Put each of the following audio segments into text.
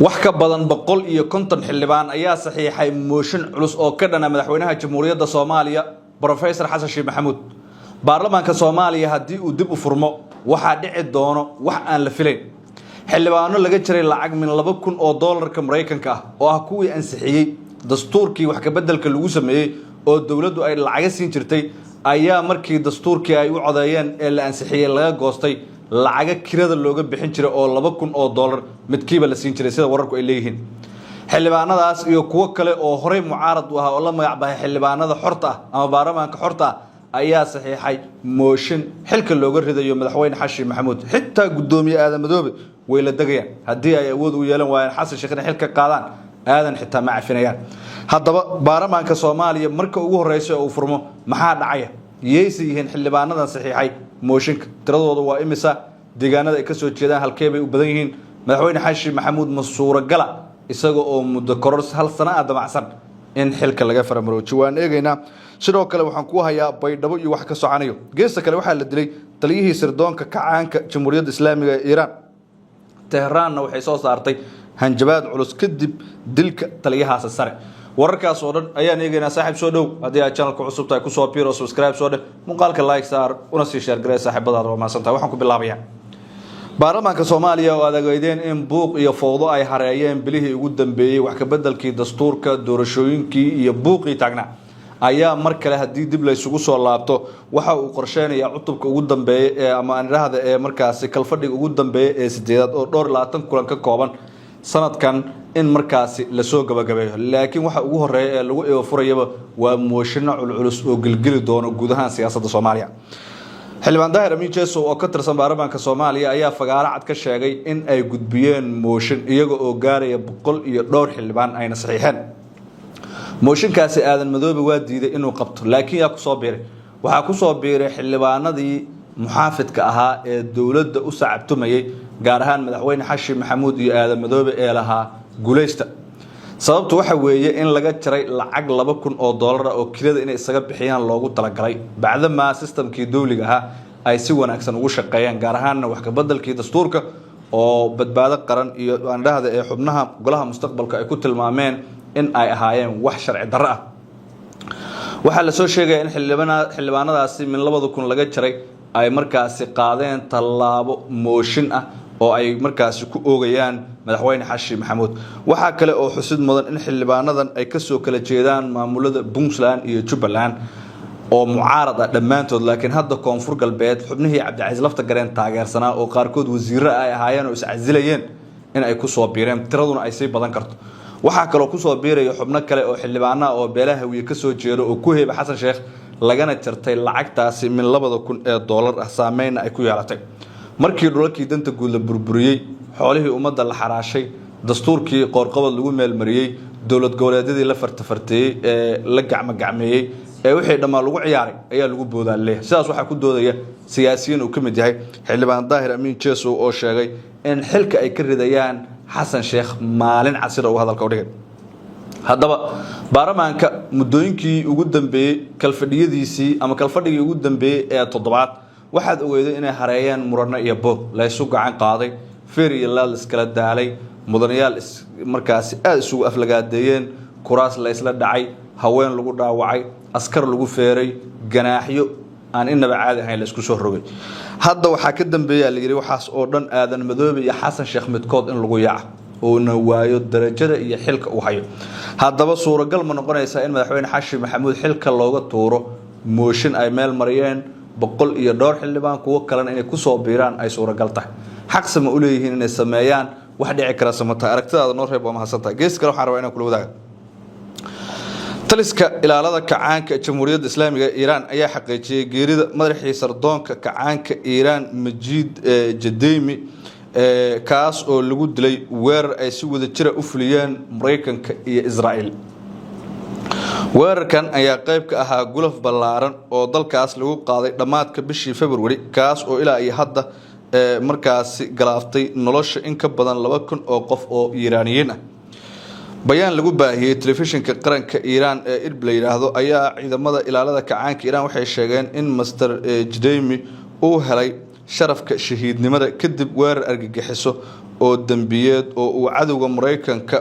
wax ka badan 150 xildhibaan ayaa saxiixay mooshin culus oo ka dhana madaxweynaha Jamhuuriyadda Soomaaliya Professor Xasan Sheikh Maxamuud baarlamaanka Soomaaliya hadii uu dib u furmo waxa dhici doono wax aan la filayn xildhibaano laga jiray lacag min 2,000 oo doolarka Mareykanka ah oo ah kuwii ansixiyay dastuurkii wax ka bedelka lagu sameeyay oo dawladdu ay lacag siin jirtay ayaa markii dastuurkii ay u codeeyeen ee la ansixiyay laga goostay lacag kirada looga bixin jiray oo 2,000 oo doolar midkiiba la siin jiray sida wararku ay leeyihiin xildhibaanadaas iyo kuwa kale oo horey mucaarad u ah oo la magac bahay xildhibaanada xorta ah ama baarlamaanka xorta ah ayaa saxiixay mooshin xilka looga ridayo madaxweyne Xasan Maxamuud xitaa gudoomiye Aadan Madoobe way la dagayaan hadii ay awood u yeelan waayeen Xasan Sheikh xilka qaadaan aadan xitaa ma cafinayaan haddaba baarlamaanka Soomaaliya marka ugu horeysay oo furmo maxaa dhacaya yeesiin xildhibaanadan saxiixay mooshinka tiradooda waa imisa deegaanada ay ka soo jeedaan halkee bay u badan yihiin madaxweyne Xasan Maxamuud ma suuragal isaga oo muddo koros hal sano damacsan in xilka laga farmaroojo waan eegaynaa sidoo kale waxaan ku hayaa baydhabo iyo wax ka socanayo geesta kale waxa la dilay taliyihii sirdoonka kacaanka Jamhuuriyadda Islaamiga ee Iiraan Tehraanna waxay soo saartay hanjabaad culus kadib dilka taliyahaas sare wararkaas oo dhan ayaan eegaynaa saaxiib soo dhow hadii aad channelka cusub tahay ku soo biiro subscribe soo dheh muuqaalka like saar una sii share garee saaxiibadaada oo maasantaa waxaan ku bilaabayaa baarlamaanka Soomaaliya oo adeegaydeen in buuq iyo fowdo ay hareeyeen bilihii ugu dambeeyay wax ka bedelkii dastuurka doorashooyinkii iyo buuqii taagnaa ayaa mar kale hadii dib la isugu soo laabto waxa uu qorsheenayaa cutubka ugu dambeeyay ee ama aniraahda ee markaas kalfadhiga ugu dambeeyay ee 8 oo dhowr 20 kulan ka kooban sanadkan in markaasi la soo gabagabeeyo laakiin waxa ugu horeeya ee lagu eego furayaba waa mooshin culus oo gilgili doono guud ahaan siyaasadda Soomaaliya xildhibaan Daahir Amiin Jeeso oo ka tirsan baarlamaanka Soomaaliya ayaa fagaara cad ka sheegay in ay gudbiyeen mooshin iyaga oo gaaraya 100 iyo dhowr xildhibaan ayna saxiixeen mooshinkaasi Aadan Madoobe waa diiday inuu qabto laakiin yaa ku soo biiray waxa ku soo biiray xildhibaanadii muxaafidka ahaa ee dawladda u sacabtumayay gaar ahaan madaxweyne Xasan Maxamuud iyo Aadan Madoobe ee lahaa guuleysta sababtu waxa weeye in laga jaray lacag 2,000 oo doolar oo kirada inay isaga bixiyaan loogu talagalay bacdama systemkii dawliga ah ay si wanaagsan ugu shaqeeyaan gaar ahaan wax ka bedelkii dastuurka oo badbaado qaran iyo andhahda ee xubnaha golaha mustaqbalka ay ku tilmaameen in ay ahaayeen wax sharci darro ah waxa la soo sheegay in xildhibaanadaasi min 2,000 laga jaray ay markaasi qaadeen talaabo mooshin ah oo ay markaasi ku oogayaan madaxweyne Xasan Maxamuud waxa kale oo xusid mudan in xildhibaanadan ay ka soo kala jeedaan maamulada Puntland iyo Jubbaland oo mucaarad ah dhamaantood laakiin hadda koonfur galbeed xubnihii Cabdi Lafta Gareen taageersanaa oo qaarkood wasiirro ay ahaayeen oo is casilayeen in ay ku soo biireen tiraduna ay sii badan karto waxa kale oo ku soo biiray xubno kale oo xildhibaanada oo beelaha wiye ka soo jeedo oo ku heeba Xasan Sheikh lagana jartay lacagtaasi min 2,000 ee doolar ah saameeyna ay ku yeelatay markii dhulalkii danta guud la burburiyay xoolihii ummadda la xaraashay dastuurkii qoorqabad lagu meel mariyay dawlad goboleedyadii la fartafarteeyay ee la gacmameeyay ee wixii dhamaan lagu ciyaaray ayaa lagu boodaalay sidaas waxa ku doodaya siyaasiyiin uu kamid yahay xildhibaan Daahir Amiin Jeeso oo sheegay in xilka ay ka ridayaan Xasan Sheikh maalin casir oo hadalka u dhigay haddaba baarlamaanka muddooyinkii ugu dambeeyay kalfadhiyadiisii ama kalfadhigii ugu dambeeyay ee toddobaad waxaad ogeeday inay hareeyeen murano iyo boog la isu gacan qaaday feer iyo laal iskala daalay mudanayaal markaasi aad isugu aflagaadeeyeen kuraas la isla dhacay haween lagu dhaawacay askar lagu feeray ganaaxyo aan inaba caadi ahayn la isku soo rogay hadda waxa ka dambeeyay la yiri waxaas oo dhan Aadan Madoobe iyo Xasan Sheikh midkood in lagu yaac oo na waayo darajada iyo xilka uu hayo haddaba suuragal ma noqonaysa in madaxweyne Xasan Maxamuud xilka looga tuuro mooshin ay meel mariyeen 100 iyo dhowr xildhibaan kuwa kalena inay ku soo biiraan ay suuragal tahay xaqsi ma u leeyihiin inay sameeyaan wax dhici kara samata aragtidaada noo reeb waa mahadsantahay gees kale waxaan rabaa inaan kula wadaago taliska ilaalada kacaanka Jamhuuriyadda Islaamiga ee Iiraan ayaa xaqiijiyay geerida madaxii sirdoonka kacaanka Iiraan Majid Jadaymi kaas oo lagu dilay weerar ay si wada jir u fuliyeen Mareykanka iyo Israa'iil weerarkan ayaa qayb ka ahaa gulaf ballaaran oo dalkaas lagu qaaday dhamaadka bishii February kaas oo ilaa ay hadda markaasi galaaftay nolosha in ka badan 2,000 oo qof oo Iiraaniyiin ah bayaan lagu baahiyay telefishinka qaranka Iiraan ee Irbil yiraahdo ayaa ciidamada ilaalada kacaanka Iiraan waxay sheegeen in Master Jadaymi uu helay sharafka shahiidnimada kadib weerar argagixiso oo dambiyeed oo uu cadowga Mareykanka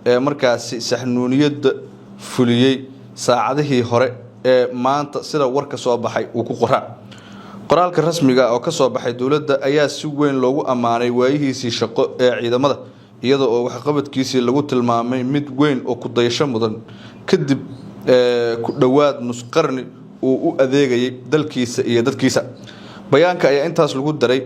ee markaasi saxnuuniyada fuliyay saacadihii hore ee maanta sida warka soo baxay uu ku qoraa qoraalka rasmiga oo ka soo baxay dawladda ayaa si weyn loogu amaanay waayihiisii shaqo ee ciidamada iyada oo wax qabadkiisii lagu tilmaamay mid weyn oo ku dayasho mudan kadib ku dhawaad nus qarni uu u adeegayay dalkiisa iyo dadkiisa bayaanka ayaa intaas lagu daray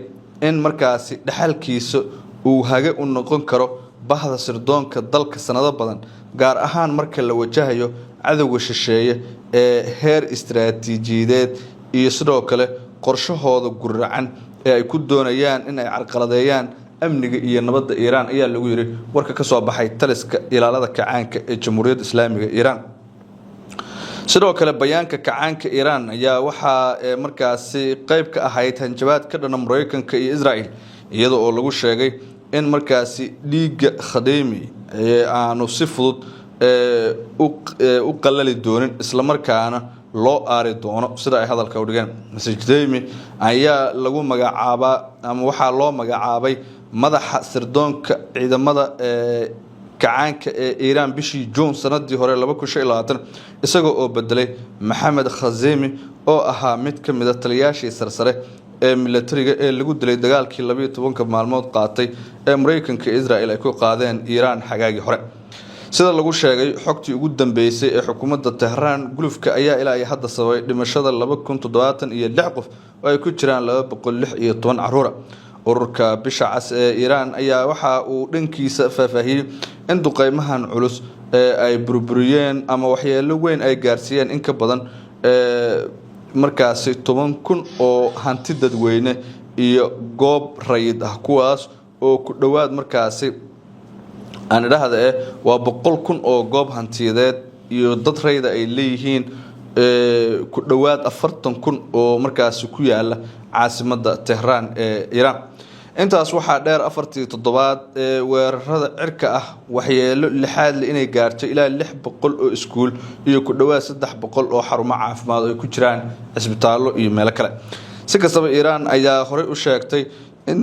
in markaasi dhaxalkiisa uu hage u noqon karo bahda sirdoonka dalka sanado badan gaar ahaan marka la wajahayo cadawga shisheeye ee heer istiraatiijiyadeed iyo sidoo kale qorshahooda guracan ee ay ku doonayaan in ay carqaladeeyaan amniga iyo nabadda Iiraan ayaa lagu yiri warka ka soo baxay taliska ilaalada kacaanka ee Jamhuuriyadda Islaamiga Iiraan sidoo kale bayaanka kacaanka Iiraan ayaa waxa markaasi qayb ka ahayd hanjabaad ka dhan Mareykanka iyo Israa'iil iyada oo lagu sheegay in markaasi dhiiga Khademi aanu si fudud u qalali doonin isla markaana loo aari doono sida ay hadalka u dhigeen Khademi ayaa lagu magacaabaa ama waxa loo magacaabay madaxa sirdoonka ciidamada kacaanka ee Iiraan bishii June sanadii hore 2020 isagoo oo bedelay Maxamed Khazemi oo ahaa mid ka mid ah taliyaashii sarsare ee militariga ee lagu dilay dagaalkii 12 maalmood qaatay ee Mareykanka iyo Israa'iil ay ku qaadeen Iiraan xagaagii hore sida lagu sheegay xogtii ugu dambeysay ee xukuumadda Tehran gulufka ayaa ilaa hadda sababay dhimashada 276 qof oo ay ku jiraan 216 caruur ururka bisha cas ee Iiraan ayaa waxa uu dhankiisa faahfaahiyay in duqeymahan culus ay burburiyeen ama waxyeello weyn ay gaarsiiyeen in ka badan markaasi 10,000 oo hanti dadweyne iyo goob rayid ah kuwaas oo ku dhawaad markaasi aan idhaahdo waa 100,000 oo goob hantiyadeed iyo dad rayid ay leeyihiin ku dhawaad 40,000 oo markaasi ku yaala caasimadda Tehran ee Iiraan intaas waxa dheer 47 weerarada cirka ah waxyeelo lixaad inay gaartay ilaa 600 oo iskuul iyo ku dhawaad 300 oo xarumo caafimaad oo ku jiraan isbitaallo iyo meel kale si kastaba Iiraan ayaa hore u sheegtay in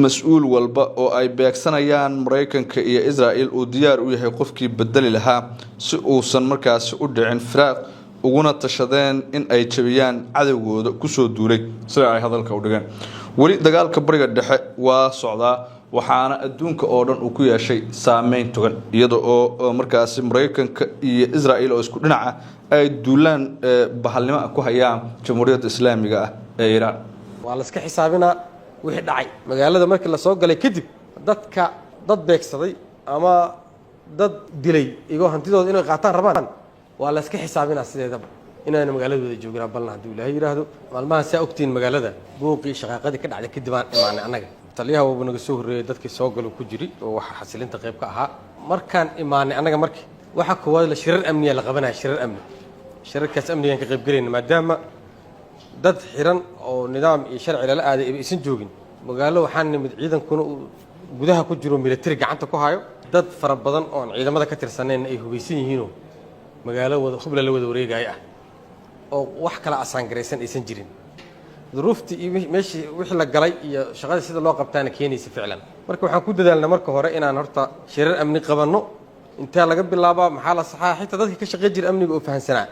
mas'uul walba oo ay beegsanayaan Mareykanka iyo Israa'iil uu diyaar u yahay qofkii bedeli lahaa si uusan markaasi u dhicin firaaq uguna tashadeen in ay jabiyaan cadawgooda ku soo duulay sida ay hadalka u dhigeen wali dagaalka bariga dhexe waa socdaa waxaana adduunka oo dhan uu ku yeeshay saameyn togan iyada oo markaasi Mareykanka iyo Israa'iil oo isku dhinaca ay duulaan bahalnimo ku hayaan Jamhuuriyadda Islaamiga ah ee Iiraan waa la iska xisaabinaa wixii dhacay magaalada markii la soo galay kadib dad beegsaday ama dad dilay igoo hantidooda inay qaataan rabaan waa la iska xisaabinaa sideedaba inaan magaaladooda joognaa balna hadii Ilaahay yiraahdo maalmaha saa ogtiin magaalada buuqii shaqaaqadii ka dhacday kadib aan imaanay anaga taliyaha uu naga soo horeeyay dadkii soo galay ku jiri oo waxa xasilinta qayb ka ahaa markaan imaanay anaga markii waxa koowaad la shirar amniga la qabanay shirar amni shirarkaas amniga ka qayb galeen maadaama dad xiran oo nidaam iyo sharci la aaday aysan joogin magaalo waxaan nimid ciidankuna gudaha ku jiro military gacanta ku hayo dad fara badan oo ciidamada ka tirsaneen ay hubeysan yihiin magaalo wada khubla la wada wareegay ah oo wax kala asaan gareysan aysan jirin duruuftii meeshii wixii la galay iyo shaqada sida loo qabtaana keenaysa ficlan marka waxaan ku dadaalnaa marka hore inaan horta shirar amni qabanno inta laga bilaabo maxaa la saxaa xitaa dadka ka shaqeey jir amniga oo fahansanaa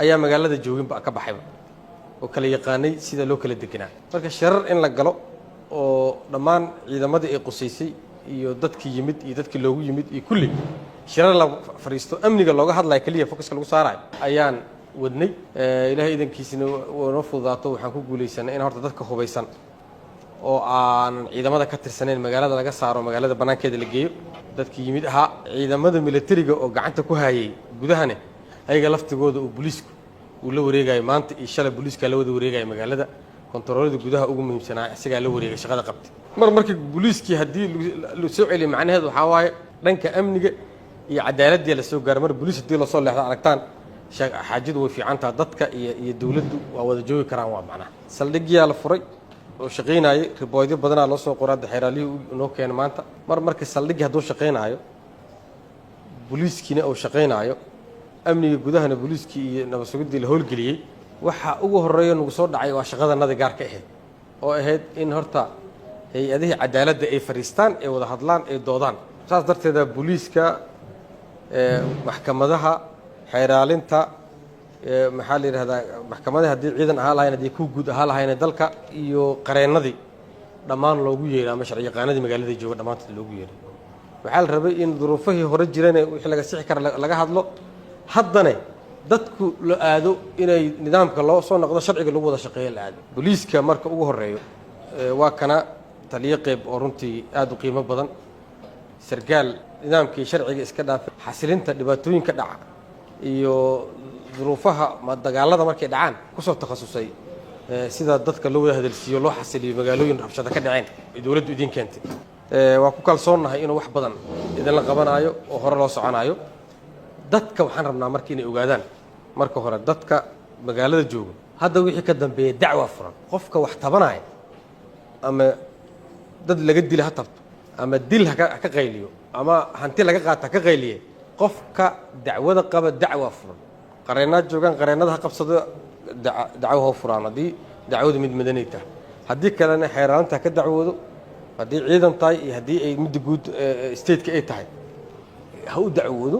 ayaa magaalada joogin ba ka baxayba oo kala yaqaanay sida loo kala deganaa marka shirar in la galo oo dhammaan ciidamada ay qusaysay iyo dadkii yimid iyo dadkii loogu yimid iyo kulli shirar la fariisto amniga looga hadlayo kaliya focuska lagu saarayo ayaan wadnay Ilaahay idankiisina wuu fududaato waxaan ku guuleysanay in horta dadka hubeysan oo aan ciidamada ka tirsaneen magaalada laga saaro magaalada banaankeeda la geeyo dadkii yimid aha ciidamada militariga oo gacanta ku hayay gudahane ayaga laftigooda oo booliisku uu la wareegay maanta iyo shalay booliiska la wada wareegay magaalada kontaroolada gudaha ugu muhiimsanaa isaga la wareegay shaqada qabtay markii booliiskii hadii la soo celiyo macnaheedu waxa waaye dhanka amniga iyo cadaaladda la soo gaar mar booliis hadii la soo leexdo aragtaan xaajadu way fiicantaa dadka iyo dawladdu waa wada joogi karaan waa macna saldhigiya la furay oo shaqeynaayo riboodyo badan loo soo qoraa xeeraalihii noo keenay maanta markii saldhigi haduu shaqeynaayo booliiskina oo shaqeynaayo amniga gudahana booliiskii iyo nabad sugidii la howlgeliyay waxa ugu horeeyo nagu soo dhacay waa shaqada nadi gaarka ahayd oo ahayd in horta hay-adihii cadaaladda ay fariistaan ee wada hadlaan ee doodaan saas darteeda booliiska maxkamadaha xeeraalinta maxaa la yidhahdaa maxkamadaha haddii ciidan ahaa lahayn haddii ku guud ahaa lahayn dalka iyo qareennadii dhammaan loogu yeeray ama sharci yaqaanadii magaalada jooga dhammaantood loogu yeeray waxaa la rabay in duruufihii hore jireen wixii laga sixi kara laga hadlo haddana dadku la aado inay nidaamka loo soo noqdo sharciga lagu wada shaqeeyo la aado booliiska marka ugu horeeyo waa kana taliye qeyb oo runtii aad u qiimo badan sargaal nidaamkii sharciga iska dhaafay xasilinta dhibaatooyinka dhaca iyo duruufaha dagaalada markay dhacaan kusoo takhasusay sida dadka loo wada hadalsiiyo loo xasiliyo magaalooyin rabshado ka dhaceen ee dowladdu idin keentay waa ku kalsoonnahay inuu wax badan idinla qabanayo oo hore loo soconayo dadka waxaan rabnaa marka inay ogaadaan marka hore dadka magaalada jooga hadda wixii ka dambeeya dacwa furan qofka wax tabanaya ama dad laga dila ha tabto ama dil ha ka qayliyo ama hanti laga qaata ha ka qayliye qofka dacwada qaba dacwa furan qareenaad joogaan qareennada ha qabsado dacwo ha furaan haddii dacwadu mid madanay tahay haddii kalena xeeraalinta ha ka dacwoodo haddii ciidan tahay iyo haddii ay midda guud stateka ay tahay ha u dacwoodo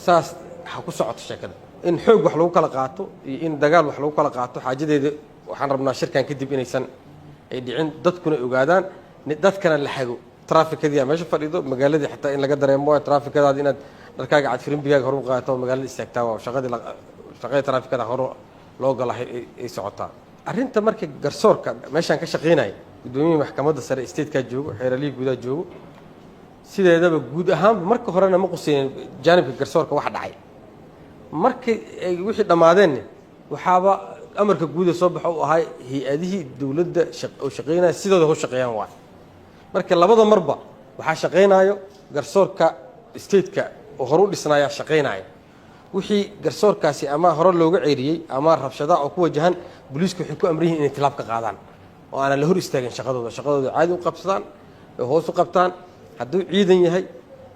saas ha ku socoto sheekada in xoog wax lagu kala qaato iyo in dagaal wax lagu kala qaato xaajadeeda waxaan rabnaa shirkan kadib inaysan ay dhicin dadkuna ogaadaan dadkana la xago traafikadii meesha fadhido magaaladii xataa in laga dareemo traafikadaada inaad dharkaaga cadfirimbigaaga hor u qaato magaalada istaagtaa waa shaqadii traafikada hor loo gala ay socotaa arrinta marka garsoorka meeshaan ka shaqaynaya guddoomiyihii maxkamadda sare statekaa joogo xeeralihii guudaa joogo sideedaba guud ahaanba marka horena ma qusaynin jaanibka garsoorka wax dhacay markay wixii dhammaadeenna waxaaba amarka guuda soo baxo u ahay hay-adihii dowladda oo shaqaynaya sidooda ho shaqeeyaan waay marka labada marba waxaa shaqaynayo garsoorka stateka oo hore u dhisnaya shaqaynaya wixii garsoorkaasi ama hore looga ceeriyey ama rabshada oo ku wajahan booliisku waxay ku amran yihiin inay tilaab ka qaadaan oo aanan la hor istaagin shaqadooda caadi u qabsadaan oo hoos u qabtaan hadduu ciidan yahay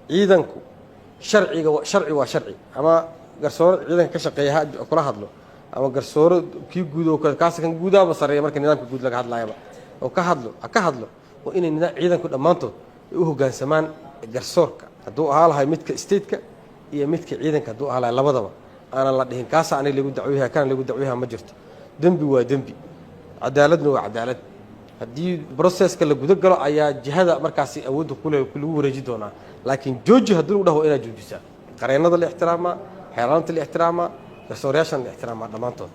ciidanku sharci waa sharci ama garsooro ciidanka ka shaqeeya kula hadlo ama garsooro kii guud oo kaas kan guudaaba sareeya marka nidaamka guud laga hadlayaba oo ka hadlo oo inay ciidanku dhammaantood ay u hoggaansamaan garsoorka hadduu ahaa lahay midka stateka iyo midka ciidanka hadduu ahaa lahay labadaba aanan la dhihin kaasa aniga lagu dacwooyaha kana lagu dacwooyaha ma jirto dembi waa dembi cadaaladna waa cadaalad haddii processka la guda galo ayaa jihada markaasi awoodda lagu wareeji doonaa laakiin jooji haddii lagu dhaho inaad joojisaa qareennada la ixtiraamaa xeeraalinta la ixtiraamaa garsoorayaashan la ixtiraamaa dhammaantood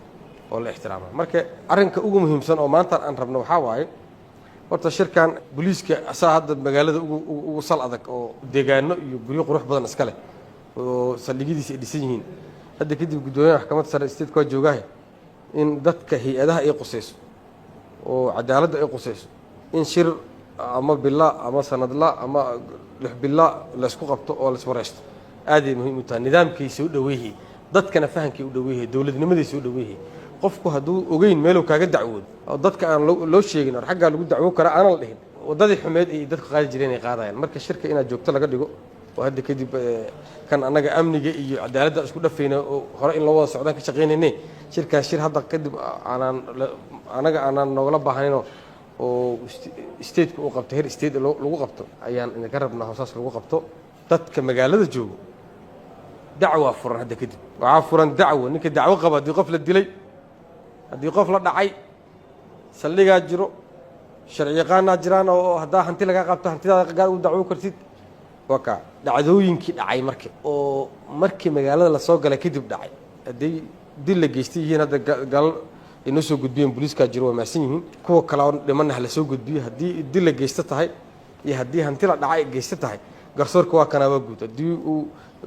oo la ixtiraamaa marka arrinka ugu muhiimsan oo maanta aan rabno waxaa waaye horta shirkan booliiska asaa hadda magaalada ugu sal adag oo deegaano iyo guryo qurux badan iska leh oo saldhigyadiisa ay dhisan yihiin hadda kadib guddoomiyaha maxkamadda sare stateka waa joogaahe in dadka hay-adaha ay qusayso oo cadaaladda ay qusayso in shir ama bila ama sanadla ama lix bila laysku qabto oo laiswareysto aaday muhiim u tahay nidaamkiisa u dhaweeyay dadkana fahankii u dhaweeyay dowladnimadiisa u dhaweeyay qofku hadduu ogeyn meeluu kaaga dacwoodo oo dadka aan loo sheegin oo xaggaa lagu dacwo kara aanan la dhihin waddadii xumeed ay dadku qaadi jireen ay qaadayaan marka shirka inaad joogto laga dhigo oo hadda kadib kan annaga amniga iyo cadaaladda isku dhafayna oo hore in loo wada socdaan ka shaqaynayne shirkaas shir hadda kadib aanaan noogala baahaninoo oo stateka uu qabto her state lagu qabto ayaan idinka rabnaa hoosaas lagu qabto dadka magaalada joogo dacwaa furan hadda kadib waxaa furan dacwo ninka dacwo qaba haddii qof la dilay haddii qof la dhacay saldhigaa jiro sharci yaqaanaa jiraan oo haddaa hanti lagaa qabto hantidaada gaar u dacwo kartid waa kaa dhacdooyinkii dhacay marka oo markii magaalada lasoo galay kadib dhacay hadday dil la geystay yihiin hadda galal ay noo soo gudbiyeen booliiskaa jiro waa mahadsan yihiin kuwa kale oo dhimanna ha lasoo gudbiyo haddii dil la geysta tahay iyo haddii hanti la dhacay geysta tahay garsoorka waa kanaa waa guud haddii uu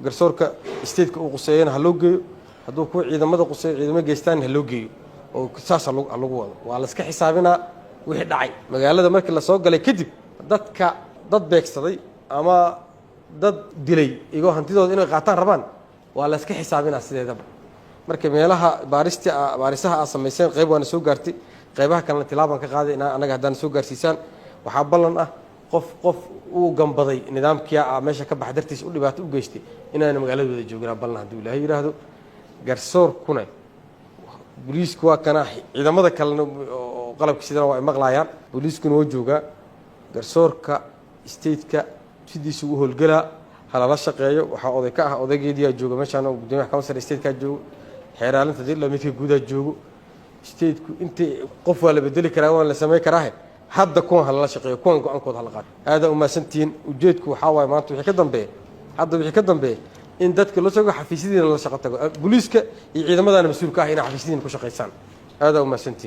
garsoorka stateka uu quseeyana ha loo geeyo hadduu kuwa ciidamada quseeyo ciidamo geystaanna ha loo geeyo oo saas lagu wado waa la iska xisaabinaa wixii dhacay magaalada markii lasoo galay kadib dad beegsaday ama dad dilay igoo hantidooda inay qaataan rabaan waa la iska xisaabinaa sideedaba marka meelaha baarisaha aad samayseen qayb waana soo gaartay qaybaha kalena tilaabaan ka qaaday annaga haddaan soo gaarsiisaan waxaa ballan ah qof uu gambaday nidaamkia meesha ka bax dartiisa u dhibaato u geystay inaana magaaladooda jooginaa ballan hadduu ilaahay yidhaahdo garsoorkuna booliisku waa kana ciidamada kalena oo qalabka sidana waa ay maqlaayaan booliiskuna waa joogaa garsoorka stateka sidiisa u howlgalaa halala shaqeeyo waxaa oday ka ah odaygeediyaa jooga meeshaan gudoomiyaha council stateka joogo xeeraalinta dila midka guudaa joogo stateku intii qof waa la bedeli karaa waan la sameyn karaa hadda kuwan halala shaqeeyo kuwan go-aankooda hala qaato aada u mahadsantihiin ujeedku waxaa waaye maanta wixii ka dambeeya in dadka loo soo xafiisyadiina la shaqo tago booliiska iyo ciidamadana mas-uulka ah inay xafiisyadiina ku shaqaysaan aada u mahadsantihiin